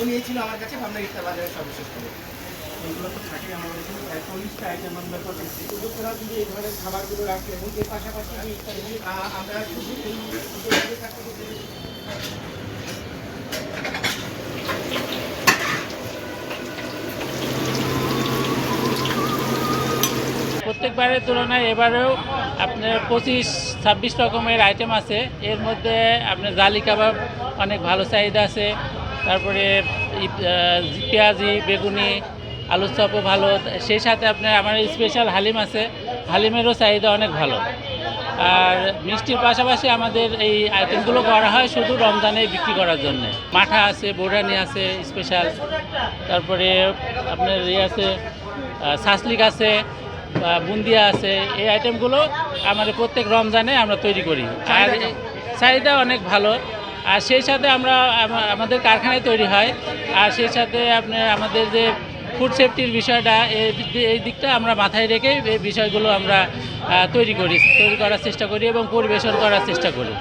নিয়েছিল আমার কাছে ভাবনা ইফতার বাজারের সর্বশেষ খবর। এগুলো তো থাকে আমাদের এখানে 40টা আইটেম আমরা করতেছি। ওরা যদি এই ধরনের খাবারগুলো রাখে এবং এর পাশাপাশি আমরা শুধু প্রত্যেকবারের তুলনায় এবারেও আপনার 25-26 রকমের আইটেম আছে। এর মধ্যে আপনার জালি কাবাব অনেক ভালো চাহিদা আছে, তারপরে পেঁয়াজি, বেগুনি, আলুর চপও ভালো। সেই সাথে আপনার আমার স্পেশাল হালিম আছে, হালিমেরও চাহিদা অনেক ভালো। আর মিষ্টির পাশাপাশি আমাদের এই আইটেমগুলো করা হয় শুধু রমজানে বিক্রি করার জন্য। মাঠা আছে, বোরহানি আছে স্পেশাল, তারপরে আপনার আছে ছাসলিক আছে, বুন্দিয়া আছে। এই আইটেমগুলো আমাদের প্রত্যেক রমজানে আমরা তৈরি করি, আর চাহিদা অনেক ভালো। আর সেই সাথে আমরা আমাদের কারখানায় তৈরি হয়, আর সেই সাথে আপনার আমাদের যে ফুড সেফটির বিষয়টা, এই দিকটা আমরা মাথায় রেখে এই বিষয়গুলো আমরা তৈরি করার চেষ্টা করি এবং পরিবেশন করার চেষ্টা করি।